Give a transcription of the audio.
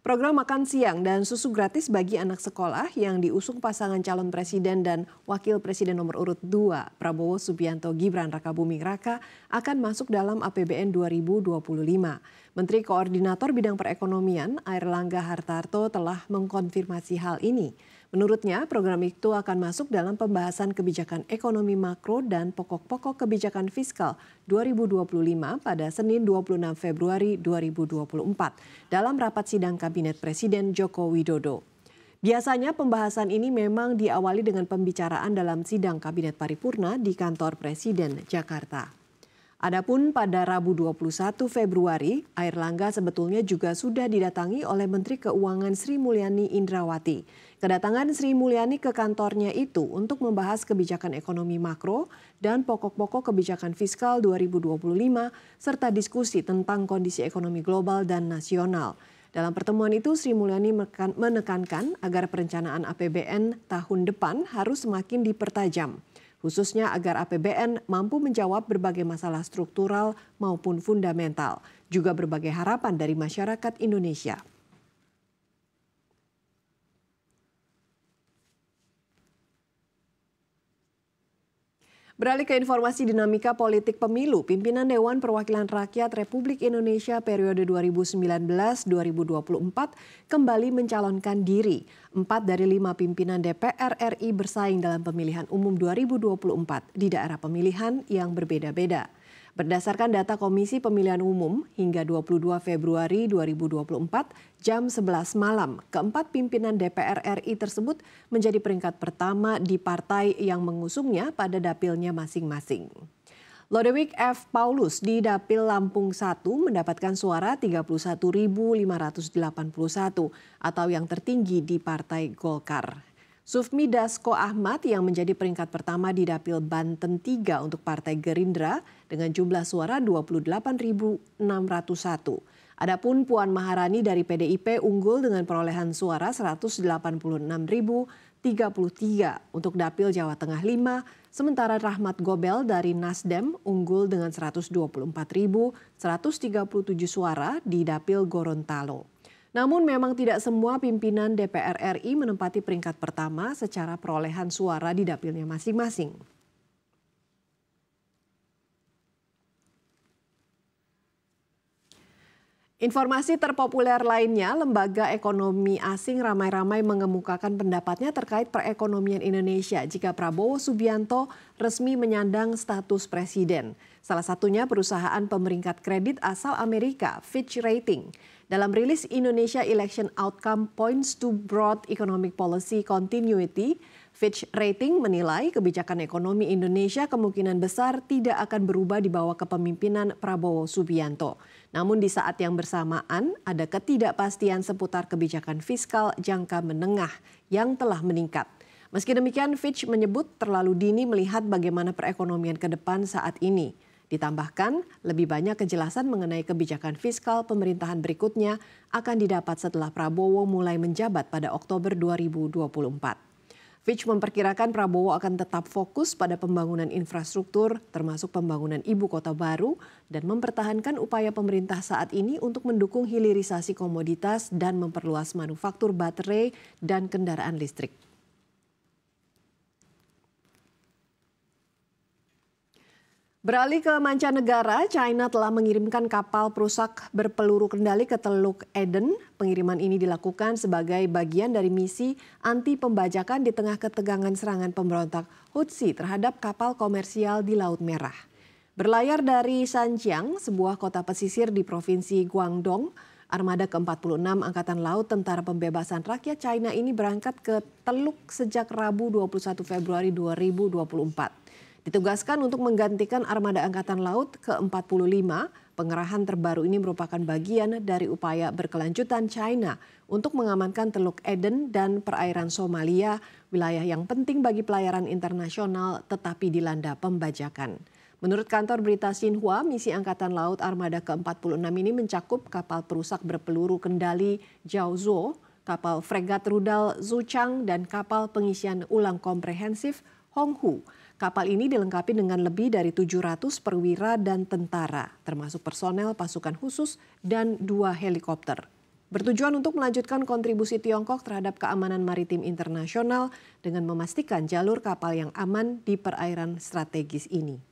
Program makan siang dan susu gratis bagi anak sekolah yang diusung pasangan calon presiden dan wakil presiden nomor urut 2 Prabowo Subianto Gibran Rakabuming Raka akan masuk dalam APBN 2025. Menteri Koordinator Bidang Perekonomian Airlangga Hartarto telah mengkonfirmasi hal ini. Menurutnya, program itu akan masuk dalam pembahasan kebijakan ekonomi makro dan pokok-pokok kebijakan fiskal 2025 pada Senin 26 Februari 2024 dalam rapat sidang Kabinet Presiden Joko Widodo. Biasanya pembahasan ini memang diawali dengan pembicaraan dalam sidang Kabinet Paripurna di kantor Presiden Jakarta. Adapun pada Rabu 21 Februari, Airlangga sebetulnya juga sudah didatangi oleh Menteri Keuangan Sri Mulyani Indrawati. Kedatangan Sri Mulyani ke kantornya itu untuk membahas kebijakan ekonomi makro dan pokok-pokok kebijakan fiskal 2025 serta diskusi tentang kondisi ekonomi global dan nasional. Dalam pertemuan itu, Sri Mulyani menekankan agar perencanaan APBN tahun depan harus semakin dipertajam, khususnya agar APBN mampu menjawab berbagai masalah struktural maupun fundamental, juga berbagai harapan dari masyarakat Indonesia. Beralih ke informasi dinamika politik pemilu, pimpinan Dewan Perwakilan Rakyat Republik Indonesia periode 2019-2024 kembali mencalonkan diri. 4 dari 5 pimpinan DPR RI bersaing dalam pemilihan umum 2024 di daerah pemilihan yang berbeda-beda. Berdasarkan data Komisi Pemilihan Umum, hingga 22 Februari 2024, jam 11 malam, keempat pimpinan DPR RI tersebut menjadi peringkat pertama di partai yang mengusungnya pada dapilnya masing-masing. Lodewijk F. Paulus di Dapil Lampung 1 mendapatkan suara 31.581 atau yang tertinggi di Partai Golkar. Sufmi Dasko Ahmad yang menjadi peringkat pertama di Dapil Banten 3 untuk Partai Gerindra dengan jumlah suara 28.601. Adapun Puan Maharani dari PDIP unggul dengan perolehan suara 186.033 untuk Dapil Jawa Tengah 5, sementara Rahmat Gobel dari Nasdem unggul dengan 124.137 suara di Dapil Gorontalo. Namun memang tidak semua pimpinan DPR RI menempati peringkat pertama secara perolehan suara di dapilnya masing-masing. Informasi terpopuler lainnya, lembaga ekonomi asing ramai-ramai mengemukakan pendapatnya terkait perekonomian Indonesia jika Prabowo Subianto resmi menyandang status presiden. Salah satunya perusahaan pemeringkat kredit asal Amerika, Fitch Rating. Dalam rilis Indonesia Election Outcome Points to Broad Economic Policy Continuity, Fitch Rating menilai kebijakan ekonomi Indonesia kemungkinan besar tidak akan berubah di bawah kepemimpinan Prabowo Subianto. Namun di saat yang bersamaan ada ketidakpastian seputar kebijakan fiskal jangka menengah yang telah meningkat. Meski demikian, Fitch menyebut terlalu dini melihat bagaimana perekonomian ke depan saat ini. Ditambahkan, lebih banyak kejelasan mengenai kebijakan fiskal pemerintahan berikutnya akan didapat setelah Prabowo mulai menjabat pada Oktober 2024. Fitch memperkirakan Prabowo akan tetap fokus pada pembangunan infrastruktur, termasuk pembangunan ibu kota baru, dan mempertahankan upaya pemerintah saat ini untuk mendukung hilirisasi komoditas dan memperluas manufaktur baterai dan kendaraan listrik. Beralih ke mancanegara, China telah mengirimkan kapal perusak berpeluru kendali ke Teluk Aden. Pengiriman ini dilakukan sebagai bagian dari misi anti pembajakan di tengah ketegangan serangan pemberontak Houthi terhadap kapal komersial di Laut Merah. Berlayar dari Zhanjiang, sebuah kota pesisir di Provinsi Guangdong, Armada ke-46 Angkatan Laut Tentara Pembebasan Rakyat China ini berangkat ke Teluk sejak Rabu 21 Februari 2024. Ditugaskan untuk menggantikan armada Angkatan Laut ke-45, pengerahan terbaru ini merupakan bagian dari upaya berkelanjutan China untuk mengamankan Teluk Aden dan perairan Somalia, wilayah yang penting bagi pelayaran internasional tetapi dilanda pembajakan. Menurut kantor berita Xinhua, misi Angkatan Laut Armada ke-46 ini mencakup kapal perusak berpeluru kendali Jiaozhou, kapal fregat rudal Zhuchang, dan kapal pengisian ulang komprehensif Honghu. Kapal ini dilengkapi dengan lebih dari 700 perwira dan tentara, termasuk personel pasukan khusus dan 2 helikopter. bertujuan untuk melanjutkan kontribusi Tiongkok terhadap keamanan maritim internasional dengan memastikan jalur kapal yang aman di perairan strategis ini.